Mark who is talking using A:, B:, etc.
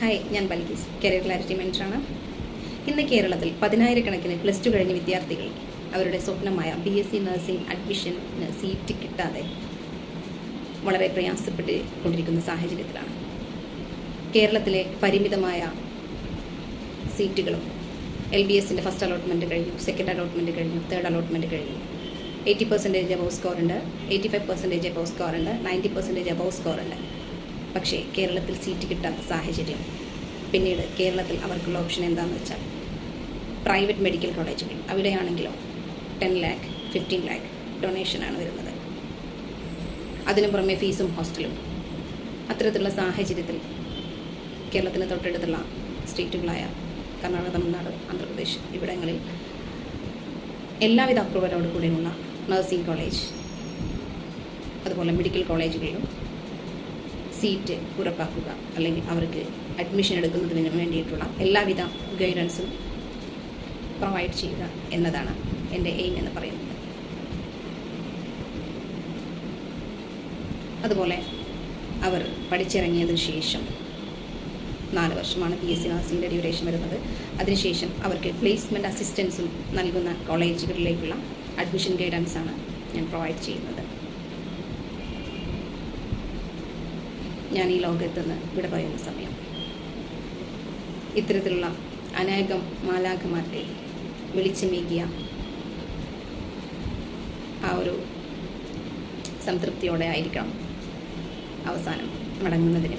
A: Hi, ഞാൻ ബൽഗീസ്, career clarity മെൻറ്ററാണ്. ഇന്ന് കേരളത്തിൽ 10,000-കണക്കിന് +2 കഴിഞ്ഞ വിദ്യാർത്ഥികൾ അവരുടെ സ്വപ്നമായ BSc നഴ്സിംഗ് അഡ്മിഷന് സീറ്റ് കിട്ടാതെ വളരെ പ്രയാസപ്പെട്ടുകൊണ്ടിരിക്കുന്ന സാഹചര്യത്തിലാണ്. കേരളത്തിലെ പരിമിതമായ സീറ്റുകളും LBSൻ്റെ ഫസ്റ്റ് അലോട്ട്മെൻറ്റ് കഴിഞ്ഞു, സെക്കൻഡ് അലോട്ട്മെൻറ്റ് കഴിഞ്ഞു, തേർഡ് അലോട്ട്മെൻറ്റ് കഴിഞ്ഞു. 80% അബവ് സ്കോറുണ്ട്, 85% അബവ് സ്കോറുണ്ട്, 90% അബവ് സ്കോറുണ്ട്. പക്ഷേ കേരളത്തിൽ സീറ്റ് കിട്ടാത്ത സാഹചര്യം. പിന്നീട് കേരളത്തിൽ അവർക്കുള്ള ഓപ്ഷൻ എന്താണെന്ന് വെച്ചാൽ പ്രൈവറ്റ് മെഡിക്കൽ കോളേജുകൾ. അവിടെയാണെങ്കിലോ 10 lakh 15 lakh ഡൊണേഷനാണ് വരുന്നത്. അതിനു പുറമെ ഫീസും ഹോസ്റ്റലും. അത്തരത്തിലുള്ള സാഹചര്യത്തിൽ കേരളത്തിന് തൊട്ടടുത്തുള്ള സ്റ്റേറ്റുകളായ കർണാടക, തമിഴ്നാട്, ആന്ധ്രാപ്രദേശ് ഇവിടങ്ങളിൽ എല്ലാവിധ അപ്രൂവലോട് കൂടിയുള്ള നഴ്സിംഗ് കോളേജ് അതുപോലെ മെഡിക്കൽ കോളേജുകളിലും സീറ്റ് ഉറപ്പാക്കുക, അല്ലെങ്കിൽ അവർക്ക് അഡ്മിഷൻ എടുക്കുന്നതിന് വേണ്ടിയിട്ടുള്ള എല്ലാവിധ ഗൈഡൻസും പ്രൊവൈഡ് ചെയ്യുക എന്നതാണ് എൻ്റെ എയിം എന്ന് പറയുന്നത്. അതുപോലെ അവർ പഠിച്ചിറങ്ങിയതിന് ശേഷം 4 വർഷമാണ് BSc നഴ്സിംഗിൻ്റെ ഡ്യൂറേഷൻ വരുന്നത്. അതിനുശേഷം അവർക്ക് പ്ലേസ്മെൻറ്റ് അസിസ്റ്റൻസും നൽകുന്ന കോളേജുകളിലേക്കുള്ള അഡ്മിഷൻ ഗൈഡൻസാണ് ഞാൻ പ്രൊവൈഡ് ചെയ്യുന്നത്. ഞാൻ ഈ ലോകത്ത് നിന്ന് ഇവിടെ പറയുന്ന സമയം ഇത്തരത്തിലുള്ള അനേകം മാലാഖമാർക്ക് വെളിച്ചമേകിയ ആ ഒരു സംതൃപ്തിയോടെ ആയിരിക്കണം അവസാനം മടങ്ങുന്നതിന്.